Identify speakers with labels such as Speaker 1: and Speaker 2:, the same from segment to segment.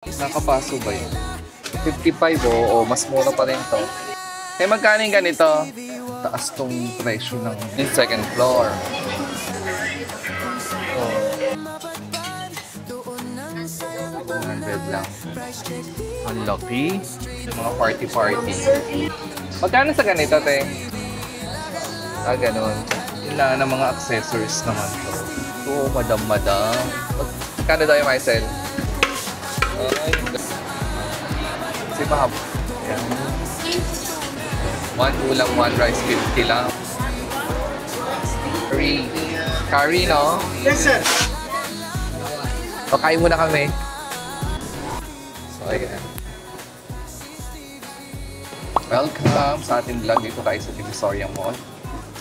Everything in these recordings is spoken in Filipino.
Speaker 1: Nakapaso ba yun? 55 o mas mura pa rin to. Eh magkano yung ganito? Taas tong presyo ng second floor. So, 100 lang. Ang laki. Mga party-party. Magkano sa ganito, te? Ah, ganun. Yun lang ng mga accessories naman to. Ito, madam-madam. Magkano daw yung Marcel? Ay, kasi mahab. Ayan. 1 ulam, 1 rice, 50 lang. Curry, no?
Speaker 2: Yes, sir.
Speaker 1: Pakain muna kami. So, ayan. Welcome sa ating vlog dito tayo sa Divisoria Mall.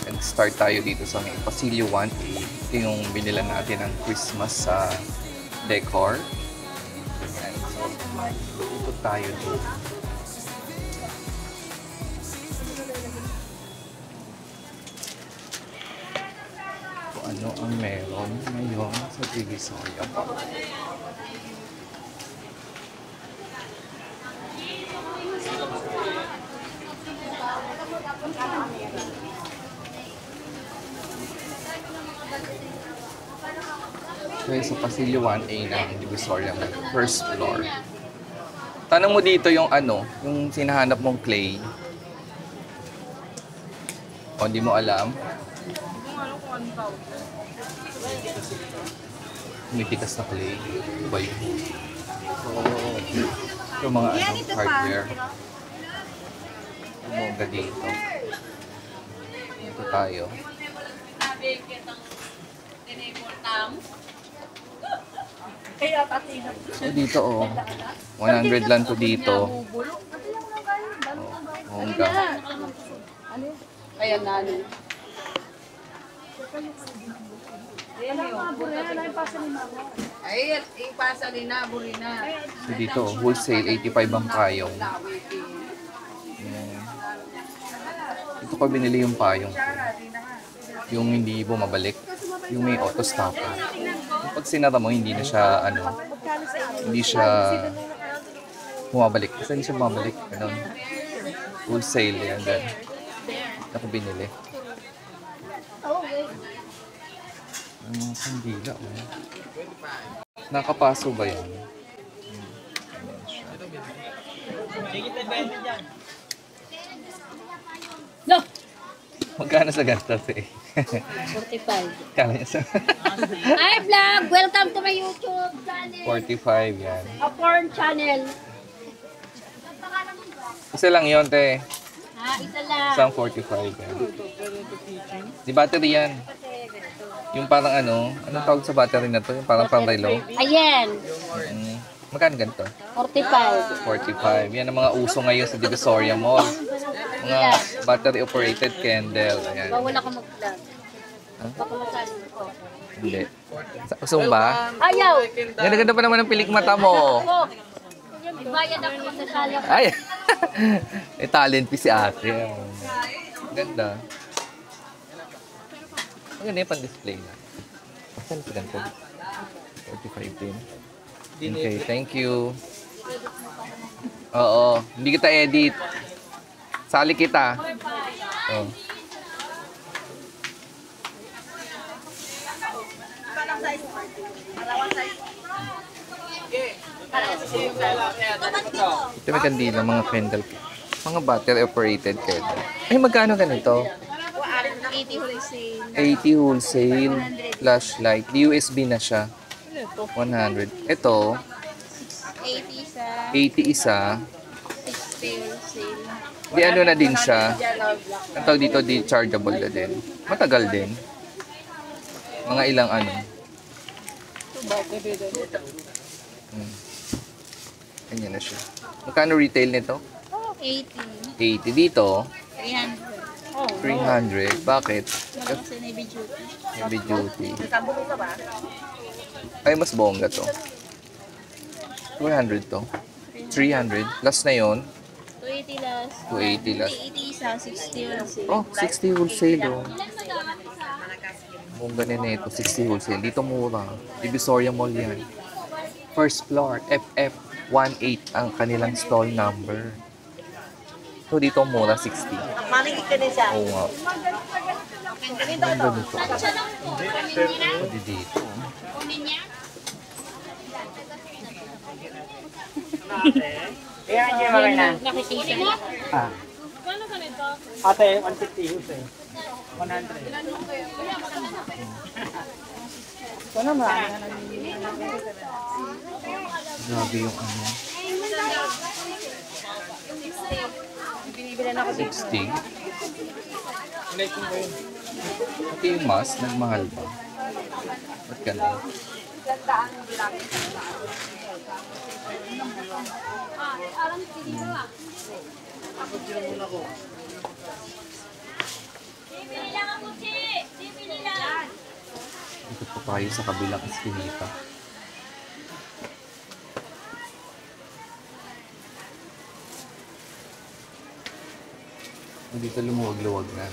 Speaker 1: Nag-start tayo dito sa may Pasilio 1. Ito yung binilan natin ng Christmas sa decor. Ayan. So, dito tayo dito. Kung ano ang meron ngayon sa Divisoria Mall. Okay, sa Pasilio 1A ng Divisoria Mall, first floor. Tanong mo dito yung ano, yung sinahanap mong clay. O, hindi mo alam. Umitikas na clay. Iba yun. So, yung mga ano, hardware. Umaga dito. Dito tayo. So, dito oh. 100 lang to dito. Oh, hanggang.
Speaker 3: Ayan na. Ay, ipasa ni na, buri na.
Speaker 1: So, dito oh, wholesale, 85 ang payong. Ito ko binili yung payong. Yung hindi bumabalik. Yung may auto stopper. Pag sinara mo, hindi na siya, ano, hindi siya bumabalik. Kasi hindi siya bumabalik. Ganun. Wholesale yan. Gan. Ako binili. Ang mga kandila. Oh. Nakapaso ba yan? Ayan siya.
Speaker 3: No!
Speaker 1: Magkano sa ganito, eh?
Speaker 3: 45.
Speaker 1: Kala niya sa...
Speaker 3: Hi vlog! Welcome to my YouTube channel!
Speaker 1: 45 yan.
Speaker 3: A porn channel.
Speaker 1: Isa lang yun, te.
Speaker 3: Ha? Isa lang.
Speaker 1: Isang 45 yan. Di battery yan. Yung parang ano, anong tawag sa battery na to? Yung parang pang-relo.
Speaker 3: Ayan.
Speaker 1: Magkano ganito?
Speaker 3: 45.
Speaker 1: 45. Yan ang mga uso ngayon sa Divisoria Mall. Mga battery-operated candle. Ayan.
Speaker 3: Bawal ako mag-vlog. Baka masabi ko.
Speaker 1: Hindi. Gusto mo ba?
Speaker 3: Ayaw!
Speaker 1: Ganda-ganda pa naman ang pilik mata mo.
Speaker 3: Ako! May bayad ako magsasala ko.
Speaker 1: Ay! May talent si ate. Ganda. Maganda yung pan-display na. Saan sa ganito? 45 din. Okay, thank you. Oo, hindi kita edit. Sali kita. Oh. Ito may kandila, mga candle. Mga battery operated candle. Ay, magkano ganito?
Speaker 3: 80 wholesale.
Speaker 1: 80 wholesale, flashlight. USB na siya. 100. Ito,
Speaker 3: 80 sa
Speaker 1: 80 isa.
Speaker 3: 60 wholesale.
Speaker 1: Di ano na din siya. Ang tawag dito, di chargeable na din. Matagal din. Mga ilang ano. Ganyan na siya. Magkano retail nito?
Speaker 3: 80.
Speaker 1: 80 dito.
Speaker 3: 300.
Speaker 1: 300. Bakit?
Speaker 3: Walang sa Navy Duty.
Speaker 1: Heavy duty. Ay, mas bongga to. 200 to. 300. Last na yon.
Speaker 3: 280 last.
Speaker 1: 280 last.
Speaker 3: 80 isa, 60 wholesale.
Speaker 1: Oh, 60 wholesale oh. Bongga na ito. 60 wholesale. Dito mura. Divisoria Mall yan. First floor. FF. 1.8 ang kanilang stall number. So dito mura 60.
Speaker 2: Maligid ka din siya.
Speaker 1: Oo nga. Ang ganda nito. Pwede dito.
Speaker 2: Kaya hindi mga na.
Speaker 3: Nakikita mo?
Speaker 2: Ah. Ate, 150 hus eh. 100. Ito na marami na
Speaker 1: Grabe yung ano.
Speaker 2: Binibilan ako
Speaker 1: 60. Ito yung mas, nagmahal ba? Ba't ganun? Dito po tayo sa kabilang eskinita. Dito lumuwag-luwag na.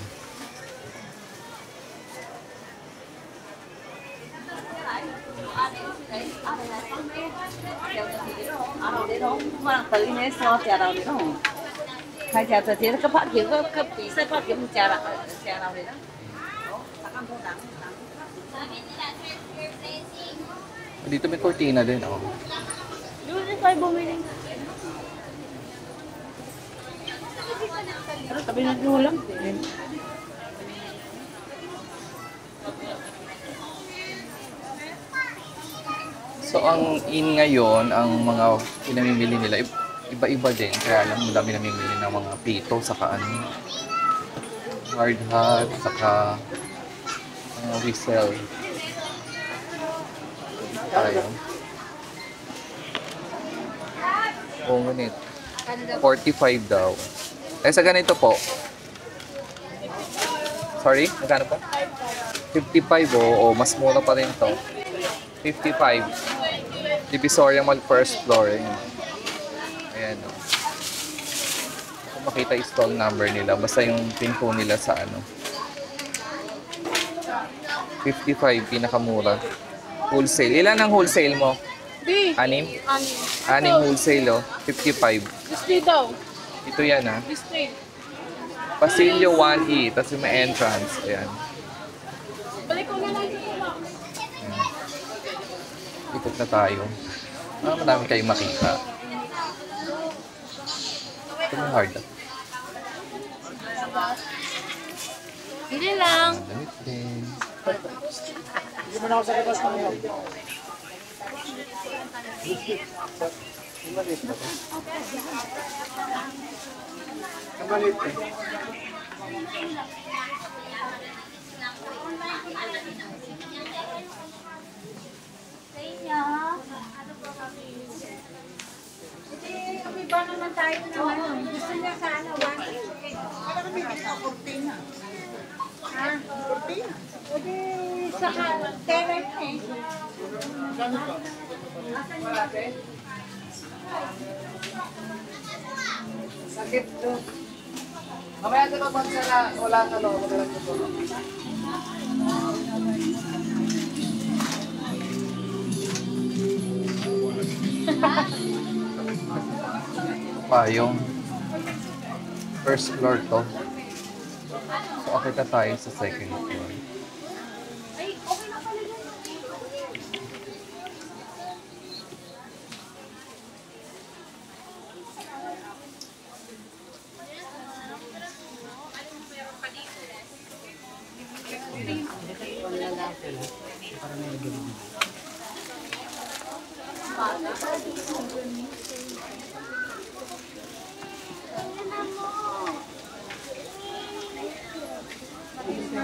Speaker 1: Dito may cortina din, oh.
Speaker 2: Doon tayo bumili. Pero tabi na ulam.
Speaker 1: So ang in ngayon, ang mga pinamimili nila, iba-iba din. Kaya lang madami namimili ng mga pito, saka ano, hard hat, saka whistle. Tayo. Oo, ngunit. 45 daw. Eh, sa ganito po. Sorry, magkano po? 55, oh, mas mura pa rin to. 55. Divisoria Mall first floor. Ayan, oh. Kung makita yung stall number nila, basta yung pin po nila sa ano. 55, pinakamura. Wholesale. Ilan ang wholesale mo? Anim? Anim wholesale, oh. 55.
Speaker 4: Display daw.
Speaker 1: Ito yan, ha.
Speaker 4: Display.
Speaker 1: Pasilyo 1E, tapos yung may entrance. Ayan.
Speaker 4: Balik ko na lang dito.
Speaker 1: Ikot na tayo. Madami kayong makita. Ito may hard hat.
Speaker 4: Hindi lang.
Speaker 1: Damit din.
Speaker 2: Hindi mo na ako sa labas ng mga. Kamalit eh.
Speaker 3: Kami ba naman tayo naman? Gusto niya sana 1.8. Wala kami dito, cortina. Ha? Cortina? Pwede sa terrace eh.
Speaker 2: Sakit to. Mamaya ito naman sana wala na lo. Magalang ko to.
Speaker 1: Pa, yung first floor to. So, akit na tayo sa second floor.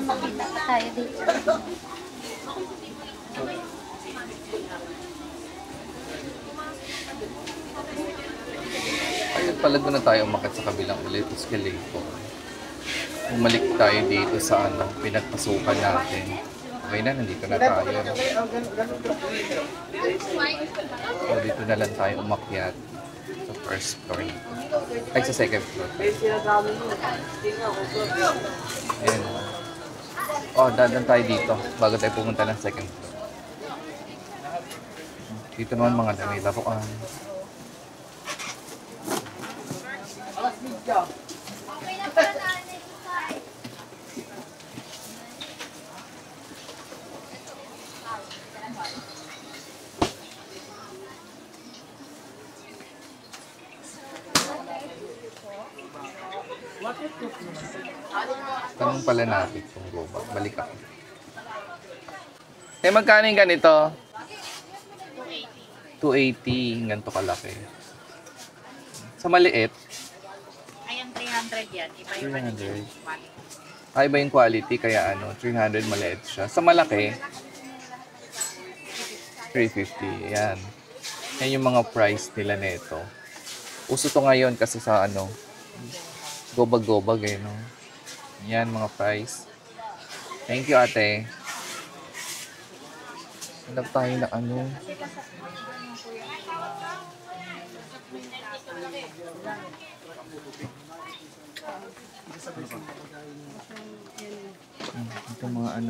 Speaker 3: Makita tayo dito.
Speaker 1: Ayun pala, doon na tayo umakit sa kabilang ulit escalator. Bumalik tayo dito sa ano, pinagpasukan natin. Okay na, nandito na tayo. So, dito na lang tayo umakyat sa first floor dito. Ay, sa second floor. Ayan. Oh, dadan tayo dito bago tayo pumunta ng second floor. Dito naman mga dami laruan. Tanong pala natin kung robot. Balik ako. Eh, magkano yung ganito? 280. Ganito kalaki. Sa maliit,
Speaker 3: Ayan, 300 yan. Iba yung
Speaker 1: 300. Iba yung quality, kaya 300 maliit siya. Sa malaki, 350. Yan. Yan yung mga price nila nito. Uso to ngayon kasi sa gobag-gobag no? Yan mga price. Thank you, ate. Hanap tayo na ito mga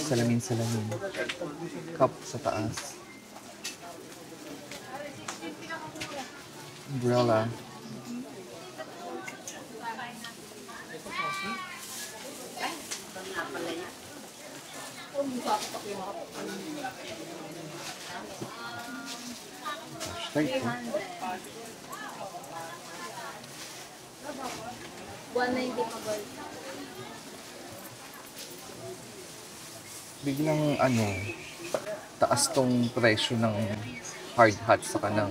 Speaker 1: salamin-salamin. Cup sa taas. Umbrella. Hashtag po.
Speaker 4: 190 pa ba?
Speaker 1: Biglang taas tong presyo ng hard hat sa kanang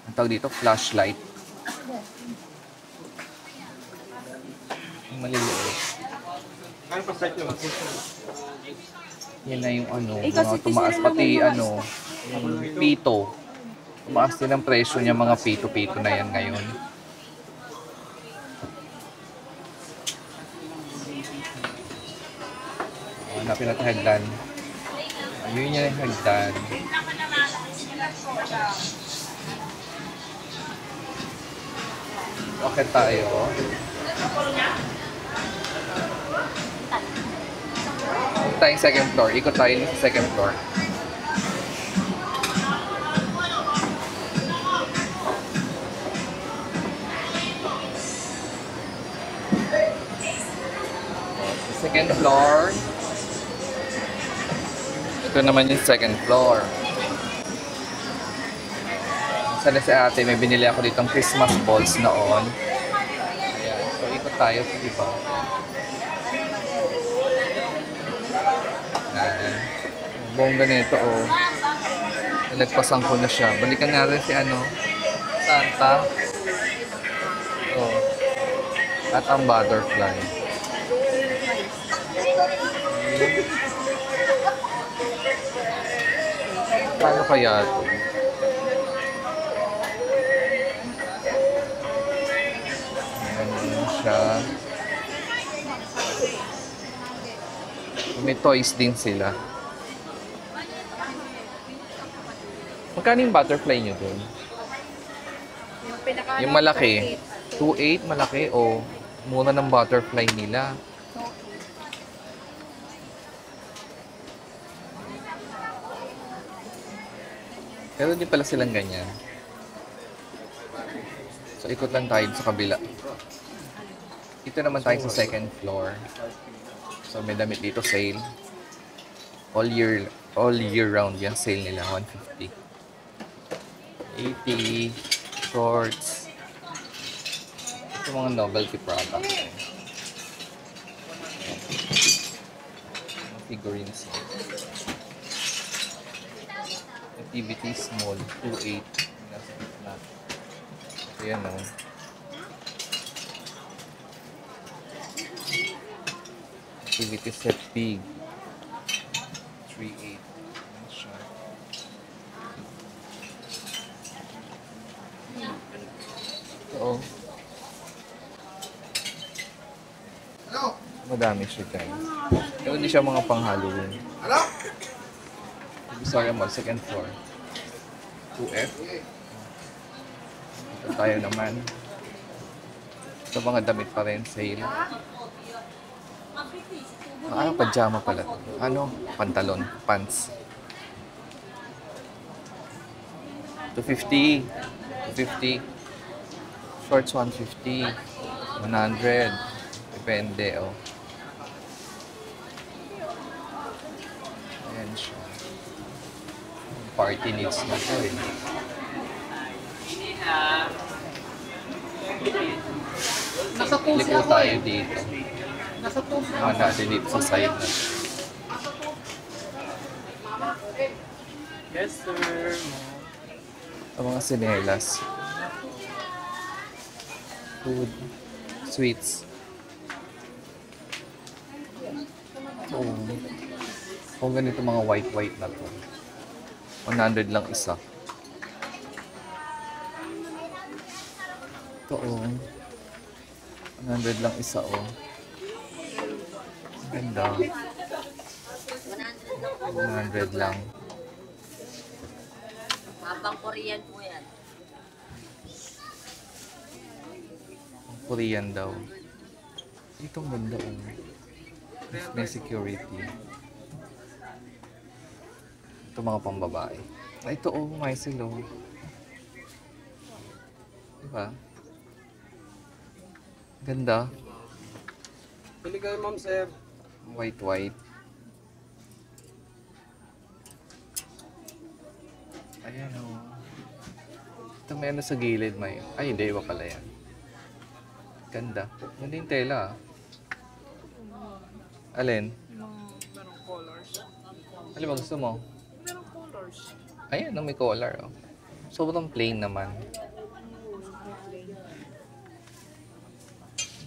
Speaker 1: ang tawag dito, flashlight. Yung maliliit. Yan na yung mga tumaas pati yung pito. Tumaas din ang presyo niya, mga pito-pito na yan ngayon. Hanapin natin hagdan. Ayun niya yung hagdan. Okay tayo. Ikot tayong second floor. Ikot tayo sa second floor. Second floor. Ito naman yung second floor. Sana si ate, may binili ako ditong Christmas balls noon. Ayan. So, ikot tayo sa iba. Ayan. Bongga nito, nalagpasan ko na siya. Balikan natin si Santa. At ang butterfly. Paano kaya ito? Siya. May toys din sila. Magkano yung butterfly nyo dun? Yung malaki. 2.8 malaki o mura ng butterfly nila. Pero di pala silang ganyan. So ikot lang tayo sa kabila. Ito naman tayo sa second floor. So may damit dito, sale. All year round yan, sale nila, 150. 80 shorts. Ito mga novelty product. Figurines. Activity small, 2.8. Nasa gitna. Ayan o. Activity set big. 3.8. Ayan siya. Ito madami siya guys. Pero hindi siya mga pang-Halloween. Sorry, Mall, second floor. 2F. Ito tayo naman. Ito mga damit pa rin, sale. Pajama pala. Pantalon, pants. 250. 250. Shorts 150. 100. Depende, oh. Ayan siya. Party needs na to eh.
Speaker 2: Nasa tusi
Speaker 1: Liko
Speaker 2: ako
Speaker 1: tayo
Speaker 2: eh.
Speaker 1: dito.
Speaker 2: Nasa tusi ako.
Speaker 1: Naman natin dito sa side na.
Speaker 2: Yes, sir.
Speaker 1: Ang mga sinelas. Food. Sweets. Oo. Kung ganito mga white na to. 100 lang isa. Ito oh. 100 lang isa oh. Ganda. 100 lang.
Speaker 4: Habang Korean po yan.
Speaker 1: Korean daw. Itong ganda oh. May security. Ito mga pambabae. Ito oh, Mysel oh. Diba? Ganda.
Speaker 2: Pili kayo, ma'am, sir.
Speaker 1: White. Ayan oh. Ito may ano sa gilid may. Ay hindi, iba pala yan. Ganda. Ganda yung tela ah. Alin?
Speaker 2: Merong colors.
Speaker 1: Alin ba gusto mo?
Speaker 2: Merong colors.
Speaker 1: Ayan, no, may collar oh. Sobrang plain naman.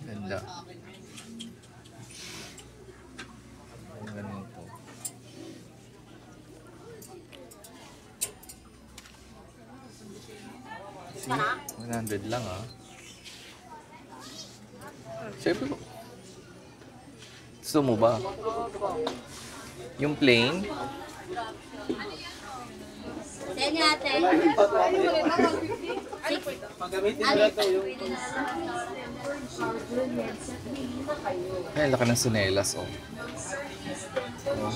Speaker 1: Ganda. Ang ganito. See? 100 lang ah. Siyempre, gusto mo ba? Yung plain?
Speaker 4: Sige ate.
Speaker 2: Pagamitin nila ito yung...
Speaker 1: Ay, laki ng sinelas oh. Oh.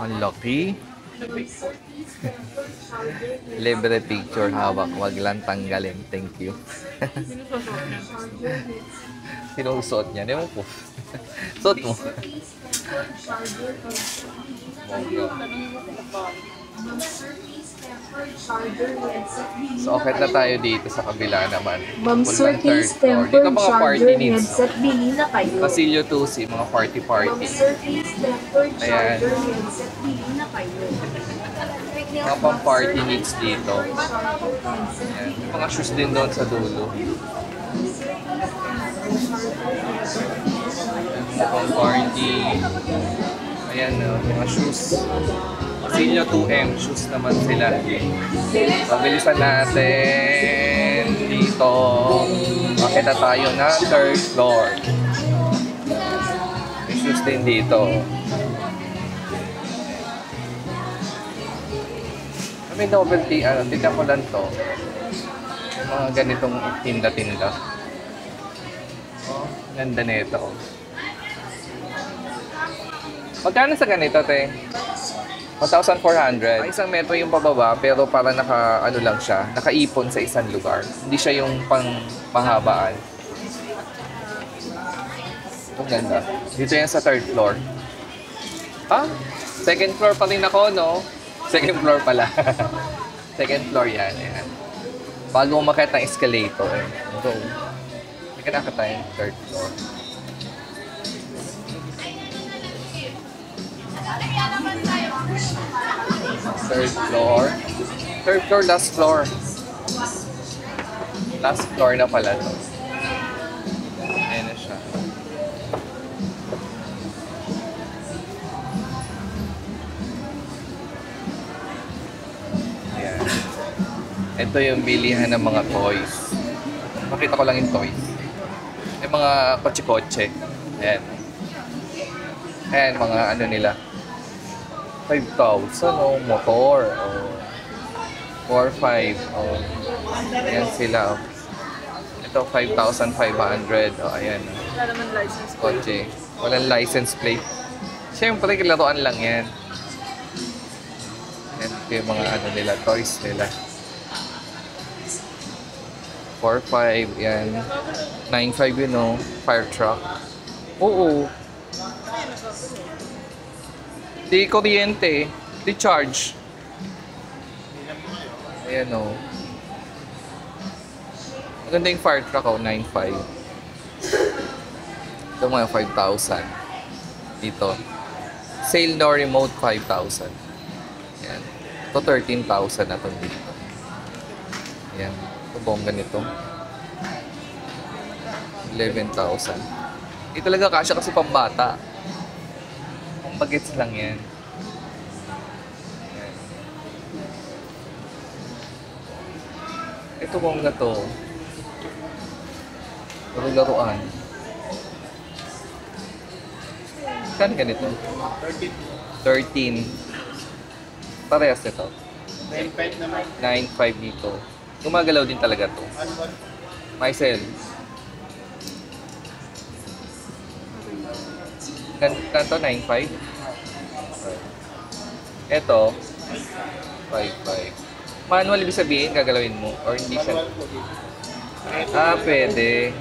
Speaker 1: Ang laki. Libre picture hawak, wag lang tanggalin. Thank you. Sino suot niya? Ewan ko. Suot mo. So, okay na tayo dito sa kabila naman.
Speaker 5: Ma'am
Speaker 1: Full ng
Speaker 5: Surface
Speaker 1: third floor. Dito
Speaker 5: Tempered
Speaker 1: mga party
Speaker 5: Charger
Speaker 1: needs.
Speaker 5: headset, bili na kayo.
Speaker 1: Pasilyo 2C, mga party.
Speaker 5: Ma'am Surface Tempered
Speaker 1: Ayan.
Speaker 5: Charger headset, bili na kayo.
Speaker 1: Mga pang party needs dito. Ayan. May mga shoes din doon sa dulo. Mga pang party. Ayan, mga shoes. Pasilyo 2M, shoes naman sila. Pabilisan natin dito. Makita tayo na third floor. May shoes din dito. May novelty, tignan ko lang to. Yung mga ganitong tinda-tinda. Oh, ganda nito. Magkano sa ganito, te? 1,400. Isang metro yung pababa, pero para ano lang siya, nakaipon sa isang lugar. Hindi siya yung pang mahabaan. Ang ganda. Dito yan sa third floor. Ah, second floor pa rin ako, no? Second floor pala. Second floor yan. Ayan. Bago umakit ng escalator. So, hindi ka nakatayo yung third floor. Third floor. Third floor, last floor. Last floor na pala to. Ayan na siya. Ayan. Ito yung bilihan ng mga toys. Makita ko lang yung toys. Yung mga kotse-kotse. Ayan. Ayan, mga ano nila. 5,000 o motor o 4,500 o ayan sila o. Ito 5,500 o ayan.
Speaker 2: Wala naman license.
Speaker 1: Kotse. Walang license plate. Siyempre, kilaruan lang yan. Yan yung mga ano nila, toys nila. 4.5, yan. 9.5 yun, no? Fire truck. Oo. Di kuryente. Di charge. Ayan, no? Maganda yung fire truck, oh. 9.5. Ito mga 5,000. Dito. Sale no remote, 5,000. Yan. Ito 13,000 na ito dito. Yan. Ito bongga nito. 11,000. Ito talaga kasya kasi pambata. Pang bagets lang yan. Yan. Ito bongga to. Laruan. Saan ganito? 13. Parehas nito.
Speaker 2: 9.5 naman.
Speaker 1: 9.5 dito. Gumagalaw din talaga to. Mycel. Kanto 9.5. Ito 5.5. Manual ibig sabihin gagalawin mo or hindi siya? Ah, pwede.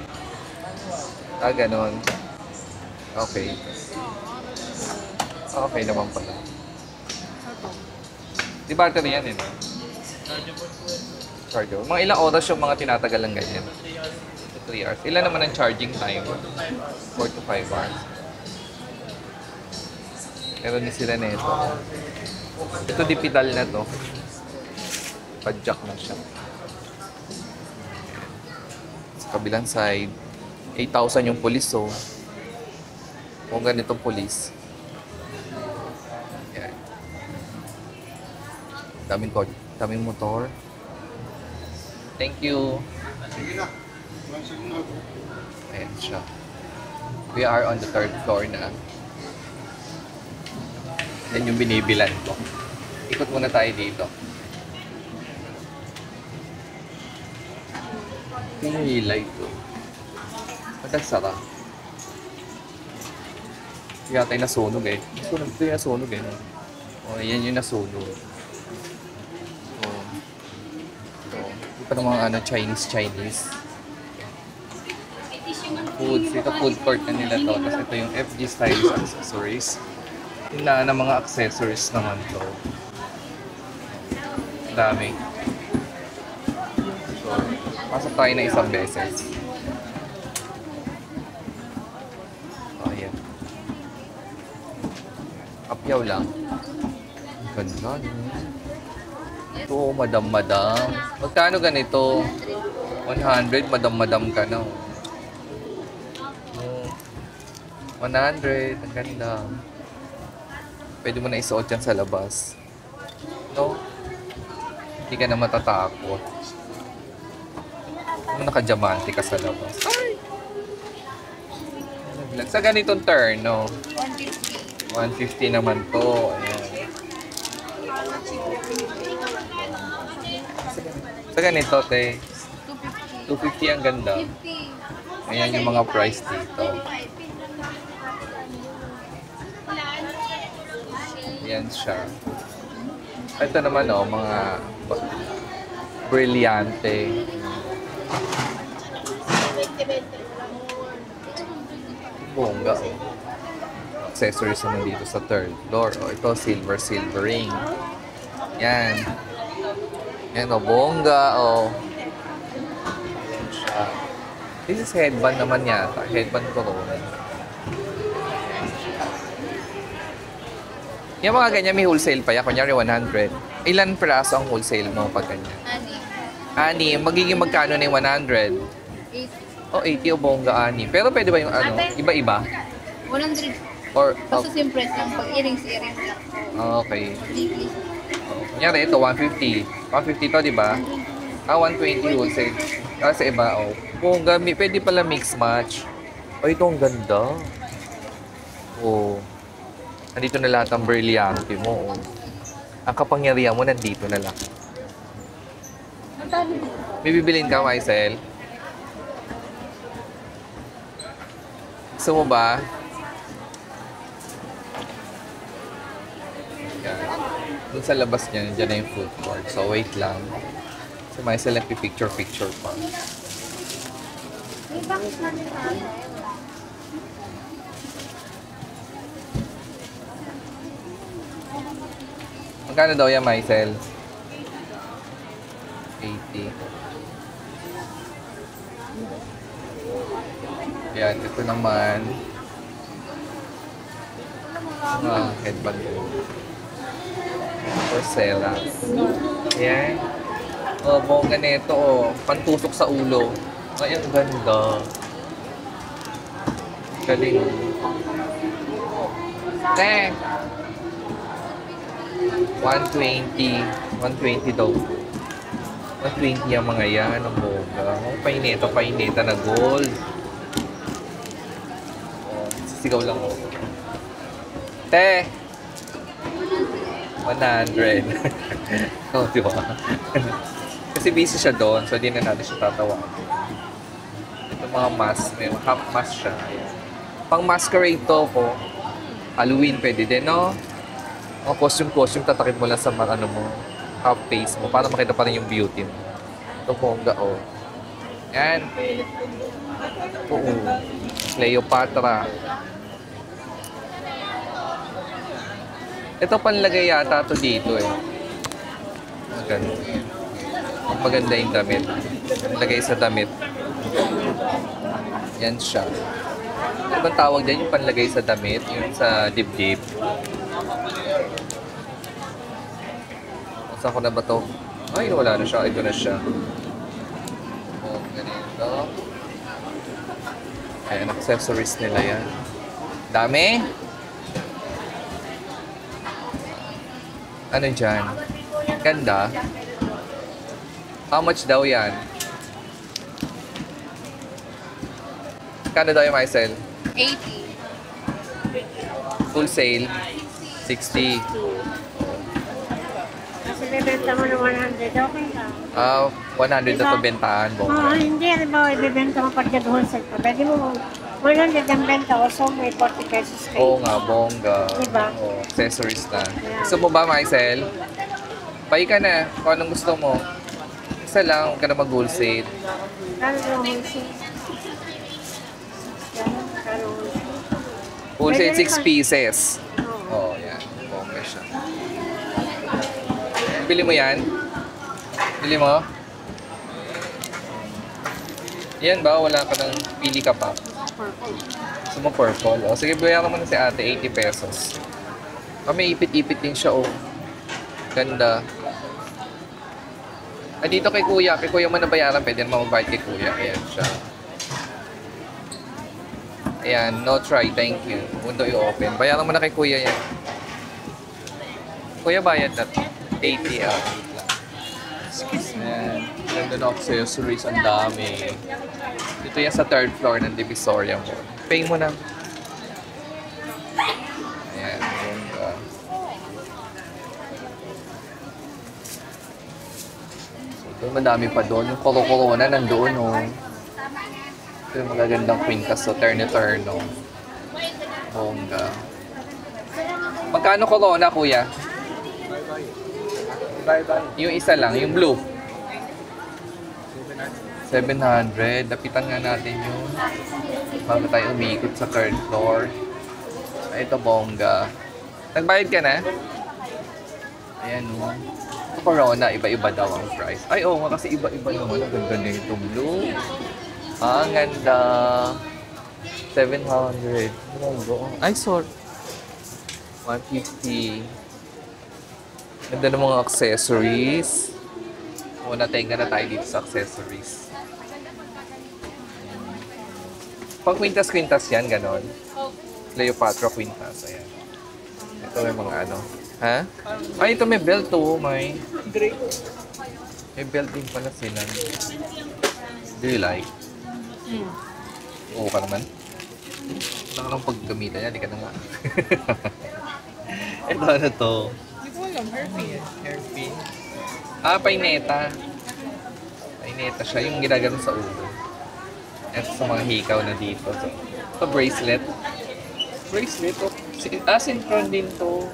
Speaker 1: Ah, ganon. Okay. Okay naman pala. Di battery yan eh, no? Charger. Mga ilang oras yung mga tinatagal lang ganyan? 3 hours. Ilan naman ang charging time? 4 to 5 hours. Meron din sila na ito. Ito di pedal na to. Padjak na siya. Sa kabilang side, 8,000 yung pulis, oh. Kung ganitong pulis. Yan. Daming motor. Thank you. Ayan siya. We are on the 3rd floor na. Yan yung binibilan ko. Ikot muna tayo dito. Ito yung hilay ko. Madagsara. Yata yung nasunog eh. Ito yung nasunog eh. O, yan yung nasunog. Ito pa ng mga Chinese. Foods. Ito food court na nila to. Tapos ito yung FG Styles accessories. Tinlaan ng mga accessories naman to. Dami. So, pasok tayo na isang beses. Oh, ayan. Kapyaw lang. Ganda, no? Ito, madam-madam. Magkano ganito? 100, madam-madam ka na. 100, ang ganda. Pwede mo na isuot yan sa labas. No? Hindi ka na matatakot. Naka-diamante ka sa labas. Ay! Sa ganitong turn, no?
Speaker 3: 150.
Speaker 1: 150 naman to. Ayan. Sa ganito, te. 250 ang ganda. Ayan yung mga price dito. Yan siya. Ito naman, oh, mga brilyante. Bongga, oh. Accessories naman dito sa 3rd floor. Oh, ito, silver ring. Yan. Yan, oh, bongga, oh. Yan siya. This is headband naman yata. Headband corona. Yung mga ganyan, may wholesale pa yan. Kunyari, 100. Ilan peraso ang wholesale mo pag ganyan? Ani. Magiging magkano na yung 100?
Speaker 3: 80.
Speaker 1: O, 80 o bongga, ani. Pero pwede ba yung ano? Iba-iba?
Speaker 3: 100.
Speaker 1: Or,
Speaker 3: Basta simple lang. Pag earrings lang.
Speaker 1: okay.
Speaker 3: Weekly.
Speaker 1: Kunyari, ito, 150. 150 to, di ba? 120 wholesale. Kasi iba, oh. Bongga, pwede pala mix-match. Oh, ito ang ganda. Oh. Nandito na lahat ang brilyante mo. Oh. Ang kapangyarihan mo, nandito na lang. May bibilin ka, Mycel? Gusto mo ba? Yan. Doon sa labas niya, dyan na yung food court. So, wait lang. Si Mycel nagpipicture-picture pa. Magkano daw yan, Maisel? 80. Yan, ito naman. Headband ko. Porcela. Yan. Oh, bongga nito, oh. Pantusok sa ulo. Ay, ang ganda. Galing. Te! 120. 120 daw. 120 ang mga yan. Ang bongga. Oh, paineta na gold. Oh, sisigaw lang ako. Te! 100. Oh, di ba? Kasi busy siya doon, so di na natin siya tatawa. Ito mga mask, may half mask siya. Pang masquerade to ko. Halloween pwede din, no? Mga costume, tatakip mo lang sa mga ano mo, half face mo, para makita pa rin yung beauty mo. Ito bongga, oh. Yan. Oo. Cleopatra. Ito panlagay yata to dito eh. Maganda. Maganda yung damit. Lagay sa damit. Yan siya. Ano bang tawag dyan? Yung panlagay sa damit? Yung sa dibdib. Saan ko na ba to? Ay, wala na siya. Ito na siya. O, ganito. Ayan, accessories nila yan. Dami. Ano dyan? Ganda. How much daw yan? Kano daw yung Maisel?
Speaker 4: 80.
Speaker 1: Full sale? 60.
Speaker 3: Kasi bibenta mo ng 100, okay ka?
Speaker 1: 100 na to bentahan,
Speaker 3: Oo,
Speaker 1: bongga.
Speaker 3: hindi. Ano ba, ibibenta mo pag nag-wholesale pa. Pwede mo 100 ang benta ko, so may 40 pesos
Speaker 1: Oo
Speaker 3: kayo.
Speaker 1: nga, bongga.
Speaker 3: Diba?
Speaker 1: Oo, accessories na. Gusto mo ba, Maisel? Pay ka na. Kung anong gusto mo. Isa lang, huwag ka na mag-wholesale.
Speaker 3: Kano yung wholesale? Kano wholesale?
Speaker 1: Wholesale,
Speaker 3: Pwede
Speaker 1: 6
Speaker 3: rin
Speaker 1: pieces.
Speaker 3: Oo.
Speaker 1: Oo, yan. Bongga siya. Bili mo yan? Bili mo? Yan ba? Wala ka ng pili ka pa. Gusto mo purple? O, sige, bayaran mo na si ate, 80 pesos. May ipit-ipit din siya, oh. Ganda. Dito kay kuya. Kay kuya mo na bayaran. Pwede na mababait kay kuya. Ayan siya. Ayan, no try. Thank you. Mundo i-open. Bayaran mo na kay kuya yan. Kuya, bayad na to. 80, ah. Ayan. Ganda na accessories. Ang dami. Dito yan sa third floor ng Divisoria Mall. Pay mo na. Ayan. Ganda. So, madami pa doon. Yung Corona nandoon, oh. Ito yung magagandang quintas. So, turn-turno. Bongga. Magkano Corona, kuya? Yung isa lang, yung blue. 700. Dapitan nga natin yun. Bago tayo umiikot sa third floor. Ito, bongga. Nagbayad ka na? Ayan, o. Ito, Corona, iba-iba daw ang price. Ay, oo nga, kasi iba-iba naman. Ang ganda na itong blue. Ang ganda. 700. Ay, sorry. 150. Ganda ng mga accessories. Muna, tenga na tayo dito sa accessories. Pang quintas-quintas yan, ganon. Cleopatra quintas, ayan. Ito may mga ano. Ha? Ay, ito may belt to, may. May belt din pala sila. Do you like? Oo ka naman. Wala ka nang paggamitan yan, di ka na nga. Ito ano to?
Speaker 2: Hindi ko alam, hairpin.
Speaker 1: Hairpin. Paineta. Paineta siya, yung ginagano sa ulo. Ito sa mga hikaw na dito. So, ito bracelet. Bracelet, oh. Sintron din to.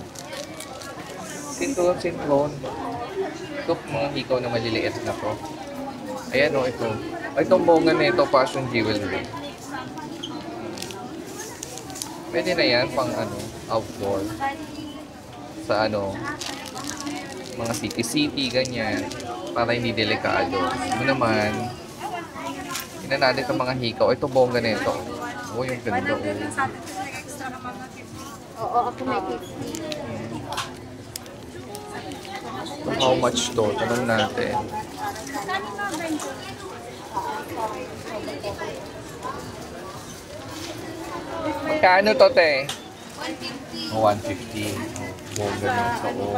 Speaker 1: Sintron. Ito mga hikaw na maliliit na to. Ayan o, ito. Ay, itong bongga na ito, fashion jewelry. Pwede na yan pang ano, outdoor. Sa ano, mga city-city, ganyan. Para hindi delikado. Ano naman, tingnan natin itong mga hikaw. Ito bongga na ito. Oh, yung ganda.
Speaker 3: Oo, ako may 50.
Speaker 1: So, how much to? Tanong natin. Magkano to, te? 150. Oh, 150. Oh, bongga na ito.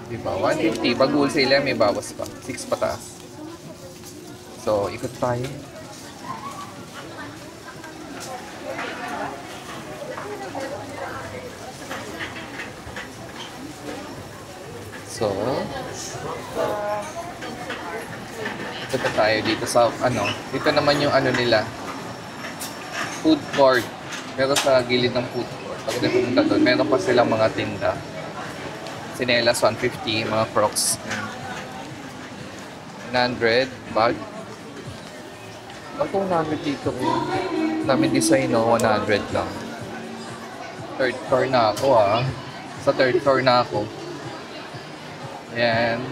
Speaker 1: Diba? 150. Pag wholesale yan, may bawas pa. 6 pataas. So, ikot tayo. So, ito na tayo dito sa, ano, dito naman yung ano nila, food court. Pero sa gilid ng food court, pag ito pumunta doon, meron pa silang mga tinda. Sinelas, 150, mga Crocs. 100, bag. Ako 100 dito ko. Namin design, no, 100 lang. Third floor na ako, ah. Sa third floor na ako. Ayan.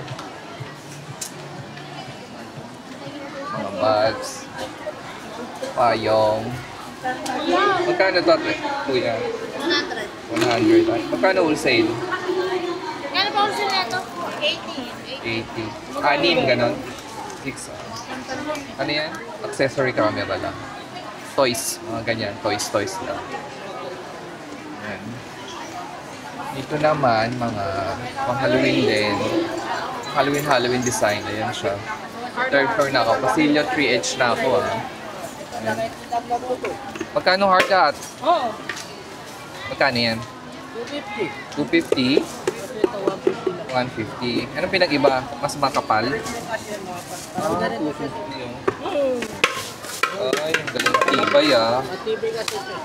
Speaker 1: Mga bags. Payong. Magkano to, kuya?
Speaker 4: 100.
Speaker 1: 100. Ay, magkano wholesale?
Speaker 3: Kano pa ako sila ito? 80.
Speaker 1: 80. Anim, ganon. 6. Ano yan? Accessory camera lang. Toys. Mga ganyan. Toys lang. Ayan. Dito naman, mga pang Halloween din. Halloween design. Ayan siya. Third floor na ako. Pasilyo 3H na ako, ah. Ayan. Magkano hard hat?
Speaker 2: Oo.
Speaker 1: Magkano yan?
Speaker 2: 250.
Speaker 1: 250? 150. Anong pinag-iba? Mas makapal?
Speaker 2: Parang ganito.
Speaker 1: Ay, ang galing tibay, ah.
Speaker 2: Matibay kasi ito.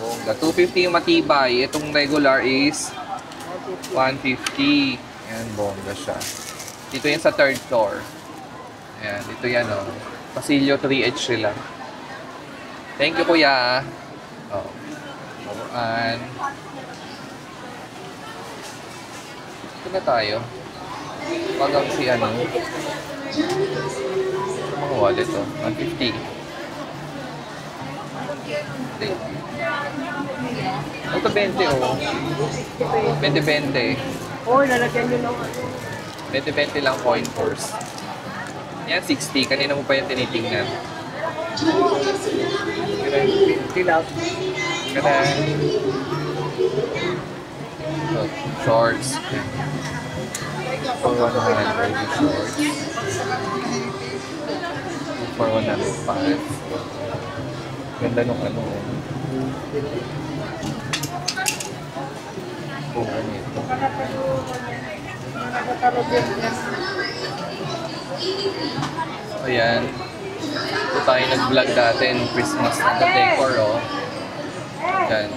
Speaker 1: Bongga. 250 yung matibay. Itong regular is 150. Ayan, bongga siya. Dito yan sa third floor. Ayan, dito yan, oh. Pasilyo 3H sila. Thank you, kuya. Oh. And ito na tayo. Pagang si ano. Ito mga wallet, oh. 150. Thank you. Ito 20, oh. 20-20.
Speaker 2: Oo, lalagyan nyo lang.
Speaker 1: 20-20 lang coin purse. Yan, 60. Kanina mo pa yung tinitingnan.
Speaker 2: Tilaw.
Speaker 1: Ganun. So, shorts. For 100 yung shorts. For 100 pants. Ganda nung ano. Oh, ano ito? Ayan. Ito tayo nag-vlog dati nung Christmas na decor, oh. Ayan.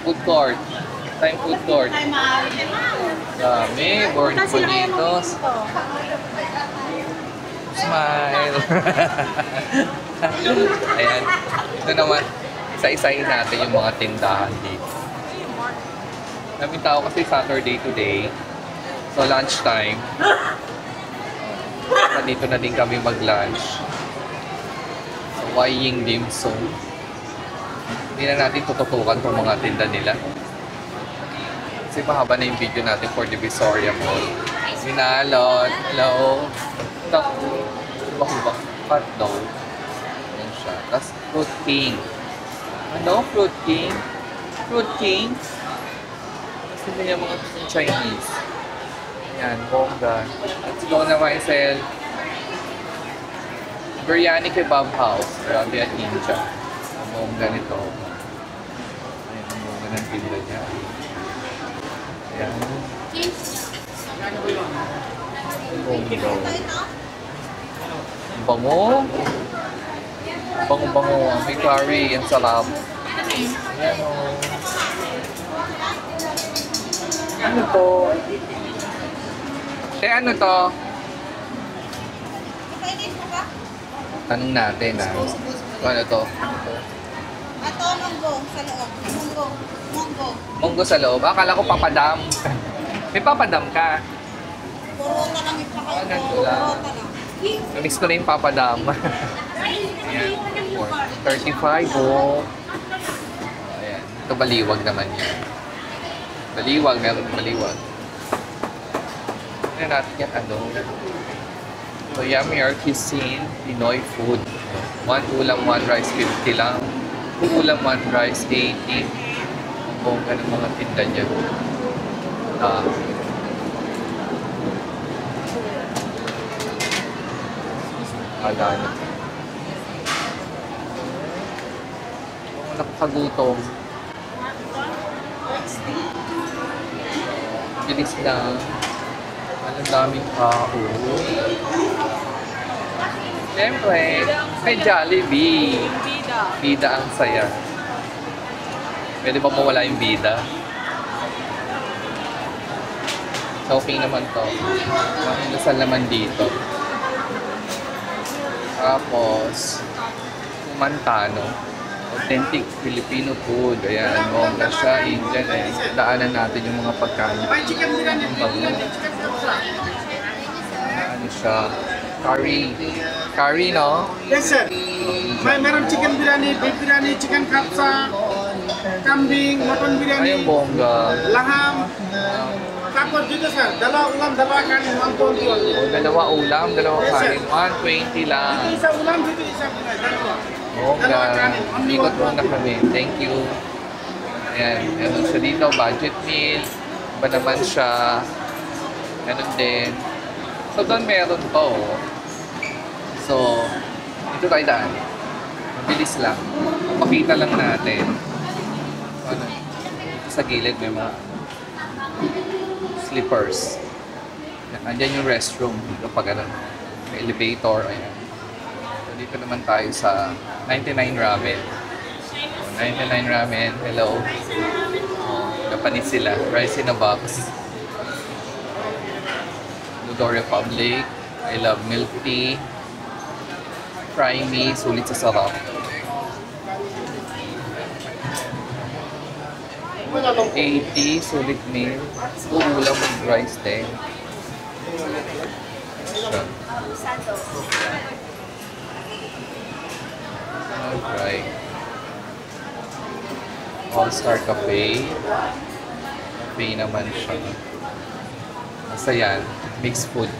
Speaker 1: Food court. Time food court. Dami. Board bonitos. Smile. Ayan. Ito naman. Isa-isahin natin yung mga tindahan dito. Daming tao kasi Saturday today. So lunch time. Nandito na din kami mag-lunch. So, Waying Dim Sum. Hindi na natin tututukan itong mga tinda nila. Kasi mahaba na yung video natin for the Divisoria Mall. Sinalot. Hello. Taco. Bakubak. Hotdog. Ayan siya. Tapos Fruit King. Ano? Fruit King? Fruit King? Kasi niya mga Chinese. Ayan, bongga. Let's go na myself. Biryani Kebab House. Grabe at Ninja. Ang bongga nito. Ayan, ang bongga ng tinda niya. Ayan. Bongga. Bango. Bango-bango. May curry. Ang sarap. Ayan o. Ano to? Te, ano to?
Speaker 3: Kainin mo ba?
Speaker 1: Tanong natin ano to?
Speaker 3: Ato, munggo sa loob. Munggo.
Speaker 1: Munggo sa loob. Akala ko papadam. May papadam ka.
Speaker 3: Puro na lang yung
Speaker 1: Ah, ganito lang. Namix ko na yung papadam. Ayan. 35 oh. Ayan. Ito baliwag naman yan. Baliwag, meron baliwag. Ano natin yan, ano? So, Yummy Our Cuisine, Pinoy food. 1 ulam, 1 rice, 50 lang. 2 ulam, 1 rice, 80. Ang bongga ng mga tinda niya. Ala na. Nakakagutom. Bilis lang. Ang daming tao. Siyempre, may Jollibee. Bida ang saya. Pwede ba mawala yung bida? Shopping naman to. Ang lasal naman dito. Tapos, Mantano. Authentic Filipino food. Ayan, bongga siya. Indian eh. Daanan natin yung mga pagkain. Ang bago. Ano siya? Curry. Curry, no?
Speaker 6: Yes, sir. Meron chicken biryani, beef biryani, chicken kapsa, kambing, mutton biryani,
Speaker 1: Ayun, bongga.
Speaker 6: laham. Tapos dito, sir, dalawa ulam, dalawa kanin, 120.
Speaker 1: O, dalawa ulam, dalawa kanin. 120 lang.
Speaker 6: Isa ulam, dito isa biryani, dalawa.
Speaker 1: Bongga. Ikot muna kami. Thank you. Ayan. Meron siya dito. Budget meal. Iba naman siya. Meron din. So, doon meron to. So, dito tayo daan. Mabilis lang. Pakita lang natin. So, ano? Sa gilid may mga slippers. Andyan yung restroom. Dito pag ano, may elevator. Ayan. So, dito naman tayo sa 99 Ramen. So, 99 Ramen. Hello. Japanese sila. Rice in a box. Ludo Republic. I love milk tea. Fry me. Sulit sa sarap. 80. Sulit meal. Ulam with rice din. Siya. Alright. All-Star Cafe. Cafe naman siya. Basta yan. Mixed food.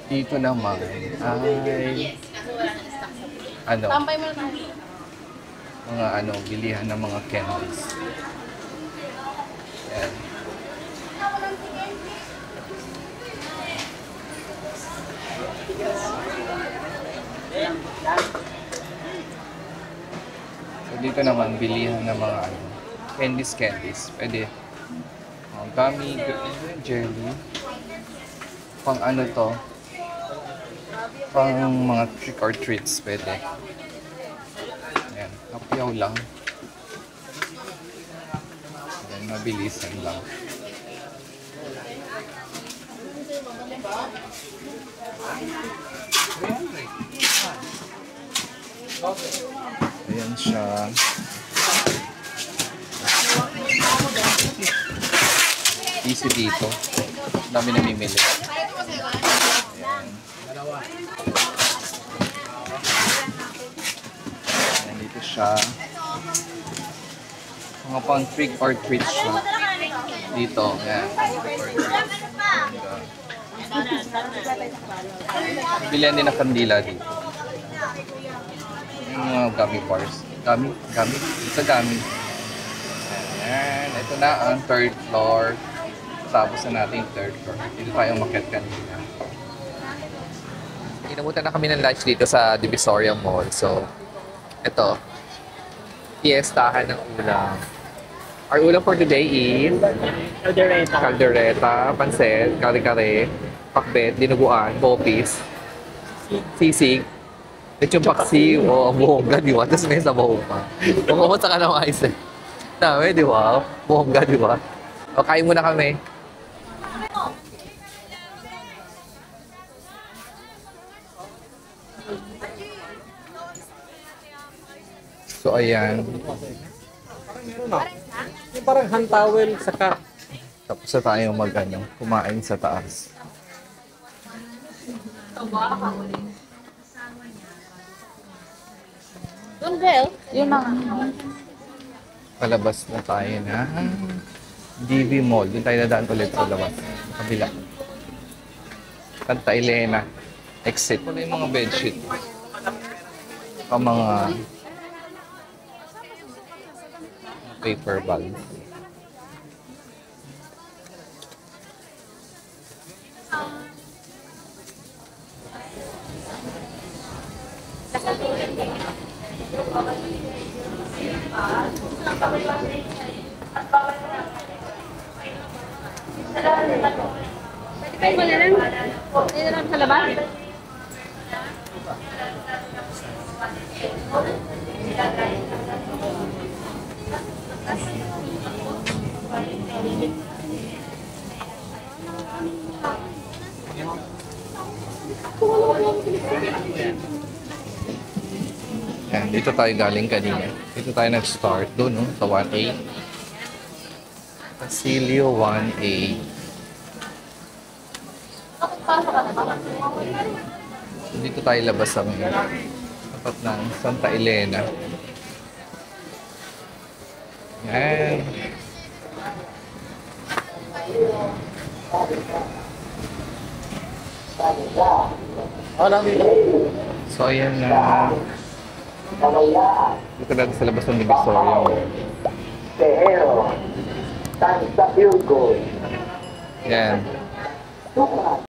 Speaker 1: Dito naman ay ano? Mga ano, bilihan ng mga candies. Yan. So dito naman bilihan ng mga ano, candies. Pwede gummy, jelly. Pang ano to? Pang mga trick or treats pwede. Ayan, kapiyaw lang. Ayan, mabilisan lang. Ayan siya. Easy dito. Dami namimili. Ayan. Ayan, dito siya. Mga pang trick or treat siya. Dito. Ayan. Bilihan din ng kandila dito. Yung mga gummy bars. Gummy? It's a gummy. Ayan. Ito na ang third floor. Tapos na natin yung third floor. Dito tayo umakyat kanina. Inabutan na kami ng lunch dito sa Divisoria Mall. So, ito. Fiestahan ng ulam. Our ulam for today is caldereta, pansit, kare-kare, pakbet, dinuguan, bopis, sisig, Lechon paksiw, o buhongga, di ba? Tapos may sabaw pa. Kung kumunta ka ng ice, dami, di ba? Buhongga, di ba? O, kain muna kami. So, ayan.
Speaker 7: Yung parang hand towel saka
Speaker 1: Tapos na tayo kumain sa taas.
Speaker 3: Yun na.
Speaker 1: Palabas na tayo na DV Mall. Doon tayo nadaan ulit sa labas. Kabila. Santa Elena. Exit. Wala yung mga bedsheet. Ang mga paper bags.
Speaker 3: Pwede mo na lang. Pwede na lang sa labas.
Speaker 1: Yan, dito tayo galing kanina. Dito tayo nag-start doon, no? Sa 1A. Pasilio 1A. So, dito tayo labas sa mga tapat ng Santa Elena. Yan. So, ayan na. Dito natin sa labas ng Divisoria. Yan.